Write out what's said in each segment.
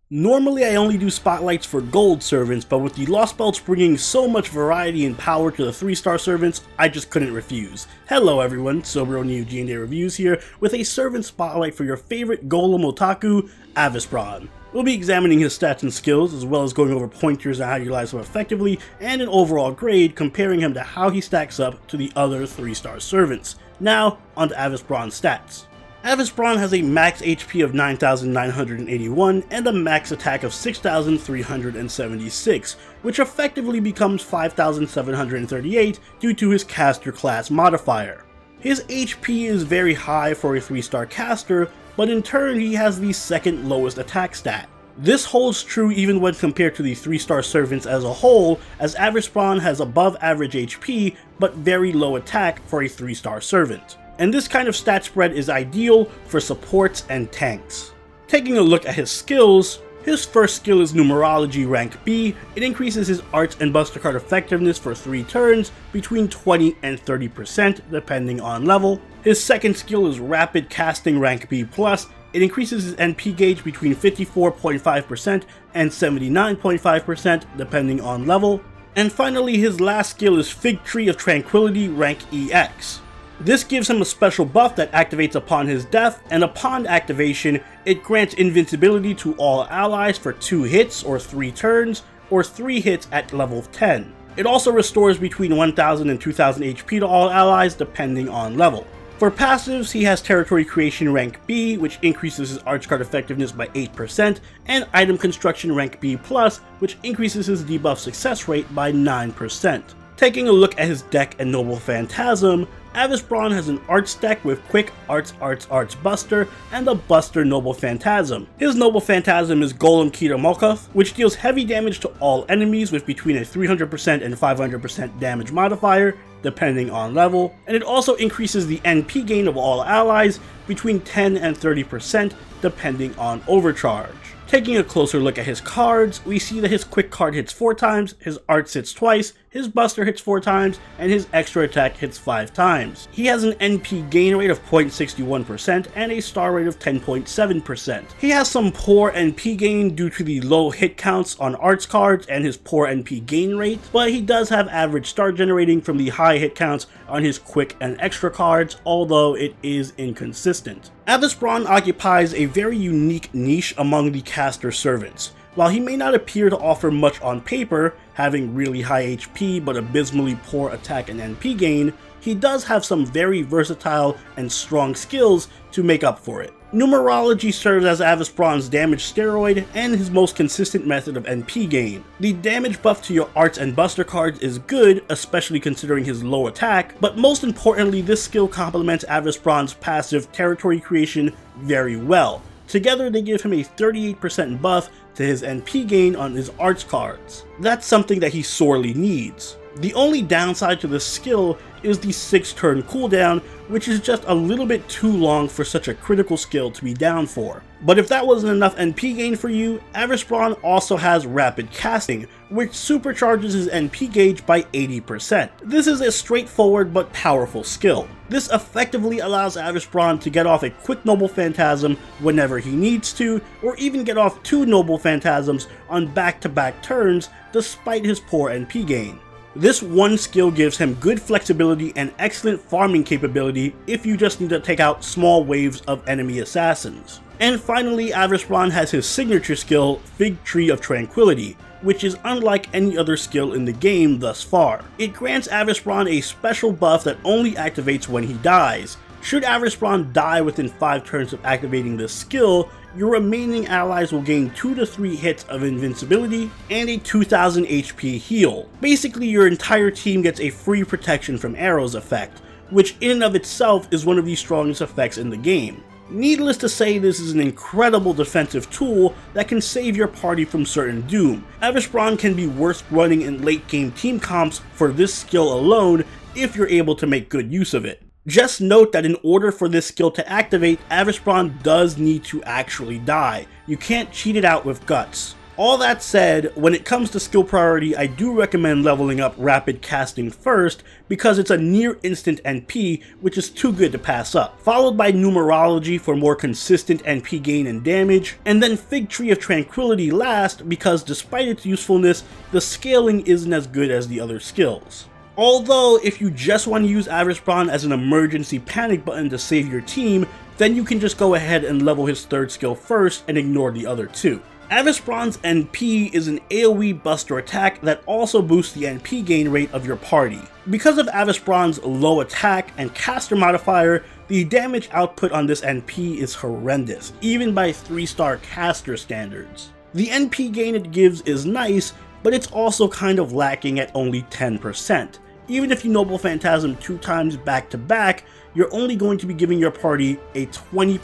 Normally I only do spotlights for gold servants, but with the Lost Belts bringing so much variety and power to the 3-star servants, I just couldn't refuse. Hello everyone, Soberoni of G&A Reviews here, with a servant spotlight for your favorite golem otaku, Avicebron. We'll be examining his stats and skills, as well as going over pointers on how to utilize him effectively, and an overall grade comparing him to how he stacks up to the other 3-star servants. Now, onto Avicebron's stats. Avicebron has a max HP of 9,981 and a max attack of 6,376, which effectively becomes 5,738 due to his caster class modifier. His HP is very high for a 3-star caster, but in turn he has the second lowest attack stat. This holds true even when compared to the 3-star servants as a whole, as Avicebron has above average HP but very low attack for a 3-star servant. And this kind of stat spread is ideal for supports and tanks. Taking a look at his skills, his first skill is Numerology rank B. It increases his arts and buster card effectiveness for 3 turns between 20 and 30% depending on level. His second skill is Rapid Casting rank B+. It increases his NP gauge between 54.5% and 79.5% depending on level. And finally, his last skill is Fig Tree of Tranquility rank EX. This gives him a special buff that activates upon his death, and upon activation, it grants invincibility to all allies for 2 hits or 3 turns, or 3 hits at level 10. It also restores between 1000 and 2000 HP to all allies depending on level. For passives, he has Territory Creation rank B, which increases his arch card effectiveness by 8%, and Item Construction rank B+, which increases his debuff success rate by 9%. Taking a look at his deck and Noble Phantasm, Avicebron has an Arts deck with Quick Arts Buster and a Buster Noble Phantasm. His Noble Phantasm is Golem Kita Mokoth, which deals heavy damage to all enemies with between a 300% and 500% damage modifier, depending on level, and it also increases the NP gain of all allies between 10 and 30% depending on overcharge. Taking a closer look at his cards, we see that his quick card hits 4 times, his arts hits twice, his buster hits 4 times, and his extra attack hits 5 times. He has an NP gain rate of 0.61% and a star rate of 10.7%. He has some poor NP gain due to the low hit counts on arts cards and his poor NP gain rate, but he does have average star generating from the high hit counts on his quick and extra cards, although it is inconsistent. Avicebron occupies a very unique niche among the caster servants. While he may not appear to offer much on paper, having really high HP but abysmally poor attack and NP gain, he does have some very versatile and strong skills to make up for it. Numerology serves as Avicebron's damage steroid and his most consistent method of NP gain. The damage buff to your arts and buster cards is good, especially considering his low attack, but most importantly this skill complements Avicebron's passive Territory Creation very well. Together they give him a 38% buff to his NP gain on his arts cards. That's something that he sorely needs. The only downside to this skill is the 6-turn cooldown, which is just a little bit too long for such a critical skill to be down for. But if that wasn't enough NP gain for you, Avicebron also has Rapid Casting, which supercharges his NP gauge by 80%. This is a straightforward but powerful skill. This effectively allows Avicebron to get off a quick Noble Phantasm whenever he needs to, or even get off 2 Noble Phantasms on back-to-back turns despite his poor NP gain. This one skill gives him good flexibility and excellent farming capability if you just need to take out small waves of enemy assassins. And finally, Avicebron has his signature skill, Fig Tree of Tranquility, which is unlike any other skill in the game thus far. It grants Avicebron a special buff that only activates when he dies. Should Avicebron die within 5 turns of activating this skill, your remaining allies will gain 2 to 3 hits of invincibility and a 2000 HP heal. Basically, your entire team gets a free protection from arrows effect, which in and of itself is one of the strongest effects in the game. Needless to say, this is an incredible defensive tool that can save your party from certain doom. Avicebron can be worth running in late game team comps for this skill alone if you're able to make good use of it. Just note that in order for this skill to activate, Avicebron does need to actually die. You can't cheat it out with guts. All that said, when it comes to skill priority, I do recommend leveling up Rapid Casting first because it's a near instant NP, which is too good to pass up, followed by Numerology for more consistent NP gain and damage, and then Fig Tree of Tranquility last because despite its usefulness, the scaling isn't as good as the other skills. Although, if you just want to use Avicebron as an emergency panic button to save your team, then you can just go ahead and level his third skill first and ignore the other two. Avicebron's NP is an AoE buster attack that also boosts the NP gain rate of your party. Because of Avicebron's low attack and caster modifier, the damage output on this NP is horrendous, even by 3-star caster standards. The NP gain it gives is nice, but it's also kind of lacking at only 10%. Even if you Noble Phantasm 2 times back to back, you're only going to be giving your party a 20%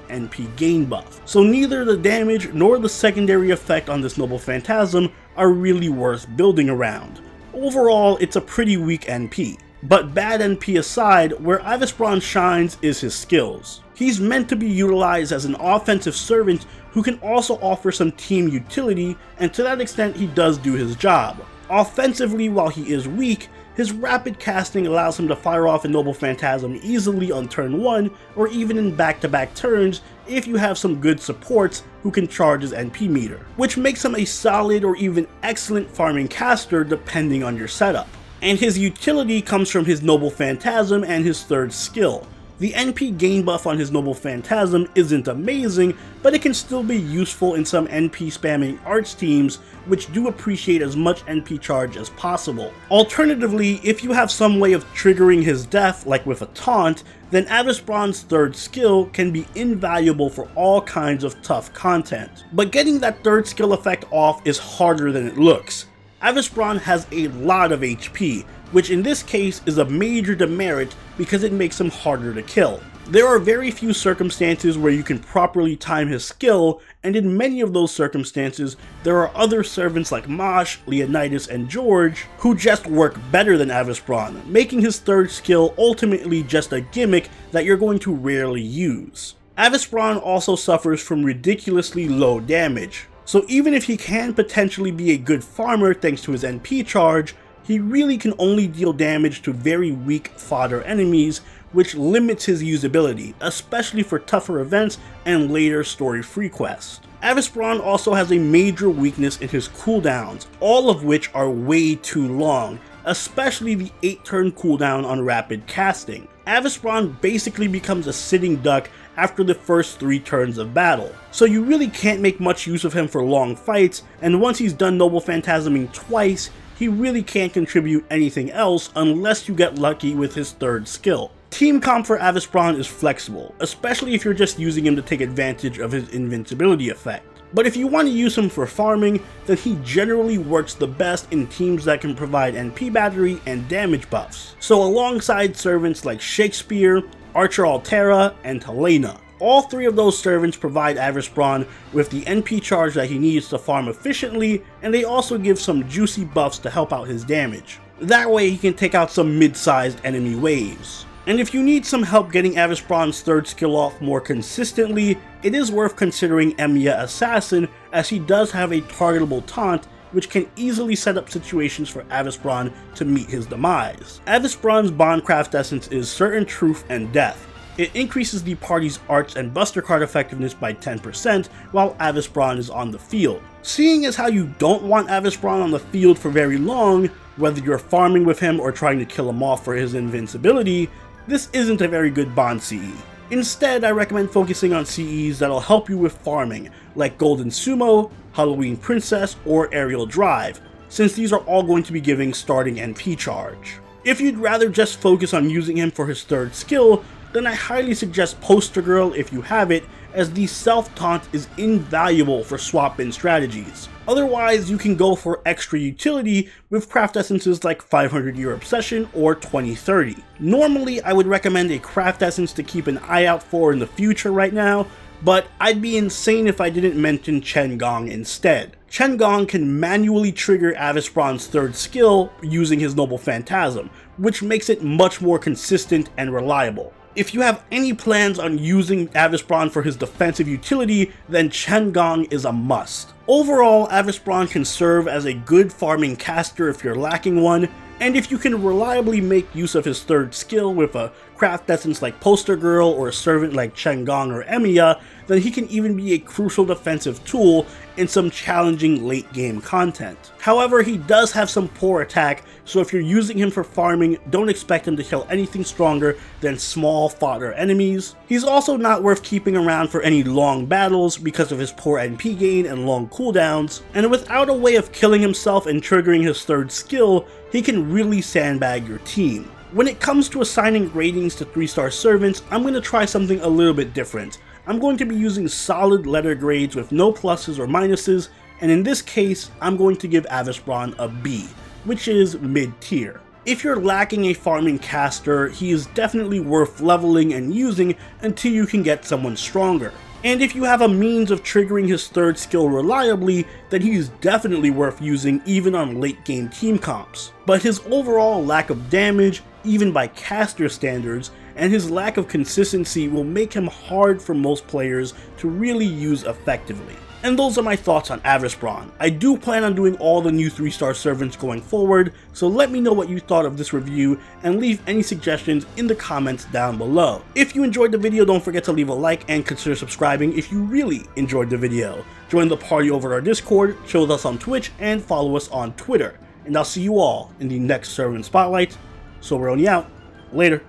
NP gain buff. So neither the damage nor the secondary effect on this Noble Phantasm are really worth building around. Overall, it's a pretty weak NP. But bad NP aside, where Avicebron shines is his skills. He's meant to be utilized as an offensive servant who can also offer some team utility, and to that extent he does do his job. Offensively, while he is weak, his rapid casting allows him to fire off a Noble Phantasm easily on turn 1 or even in back-to-back turns if you have some good supports who can charge his NP meter, which makes him a solid or even excellent farming caster depending on your setup. And his utility comes from his Noble Phantasm and his third skill. The NP gain buff on his Noble Phantasm isn't amazing, but it can still be useful in some NP spamming arts teams which do appreciate as much NP charge as possible. Alternatively, if you have some way of triggering his death like with a taunt, then Avicebron's third skill can be invaluable for all kinds of tough content. But getting that third skill effect off is harder than it looks. Avicebron has a lot of HP, which in this case is a major demerit because it makes him harder to kill. There are very few circumstances where you can properly time his skill, and in many of those circumstances, there are other servants like Mosh, Leonidas, and George who just work better than Avicebron, making his third skill ultimately just a gimmick that you're going to rarely use. Avicebron also suffers from ridiculously low damage, so even if he can potentially be a good farmer thanks to his NP charge, he really can only deal damage to very weak fodder enemies, which limits his usability, especially for tougher events and later story free quests. Avicebron also has a major weakness in his cooldowns, all of which are way too long, especially the 8-turn cooldown on rapid casting. Avicebron basically becomes a sitting duck after the first 3 turns of battle, so you really can't make much use of him for long fights, and once he's done Noble Phantasming twice, he really can't contribute anything else unless you get lucky with his third skill. Team comp for Avicebron is flexible, especially if you're just using him to take advantage of his invincibility effect. But if you want to use him for farming, then he generally works the best in teams that can provide NP battery and damage buffs. So alongside servants like Shakespeare, Archer Altera, and Helena. All 3 of those servants provide Avicebron with the NP charge that he needs to farm efficiently, and they also give some juicy buffs to help out his damage. That way he can take out some mid-sized enemy waves. And if you need some help getting Avicebron's third skill off more consistently, it is worth considering Emiya Assassin, as he does have a targetable taunt which can easily set up situations for Avicebron to meet his demise. Avicebron's Bondcraft Essence is Certain Truth and Death. It increases the party's arts and buster card effectiveness by 10% while Avicebron is on the field. Seeing as how you don't want Avicebron on the field for very long, whether you're farming with him or trying to kill him off for his invincibility, this isn't a very good Bond CE. Instead, I recommend focusing on CEs that'll help you with farming, like Golden Sumo, Halloween Princess, or Aerial Drive, since these are all going to be giving starting NP charge. If you'd rather just focus on using him for his third skill, then I highly suggest Poster Girl if you have it, as the self-taunt is invaluable for swap-in strategies. Otherwise, you can go for extra utility with craft essences like 500 Year Obsession or 2030. Normally, I would recommend a craft essence to keep an eye out for in the future right now, but I'd be insane if I didn't mention Chen Gong instead. Chen Gong can manually trigger Avicebron's third skill using his Noble Phantasm, which makes it much more consistent and reliable. If you have any plans on using Avicebron for his defensive utility, then Chen Gong is a must. Overall, Avicebron can serve as a good farming caster if you're lacking one, and if you can reliably make use of his third skill with a craft essence like Poster Girl or a servant like Chen Gong or Emiya, then he can even be a crucial defensive tool in some challenging late game content. However, he does have some poor attack, so if you're using him for farming, don't expect him to kill anything stronger than small fodder enemies. He's also not worth keeping around for any long battles because of his poor NP gain and long cooldowns, and without a way of killing himself and triggering his third skill, he can really sandbag your team. When it comes to assigning ratings to 3-star servants, I'm going to try something a little bit different. I'm going to be using solid letter grades with no pluses or minuses, and in this case, I'm going to give Avicebron a B, which is mid-tier. If you're lacking a farming caster, he is definitely worth leveling and using until you can get someone stronger. And if you have a means of triggering his third skill reliably, then he is definitely worth using even on late game team comps. But his overall lack of damage, even by caster standards, and his lack of consistency will make him hard for most players to really use effectively. And those are my thoughts on Avicebron. I do plan on doing all the new 3-star servants going forward, so let me know what you thought of this review and leave any suggestions in the comments down below. If you enjoyed the video, don't forget to leave a like and consider subscribing if you really enjoyed the video. Join the party over at our Discord, chill with us on Twitch, and follow us on Twitter. And I'll see you all in the next Servant Spotlight. So we're only out. Later.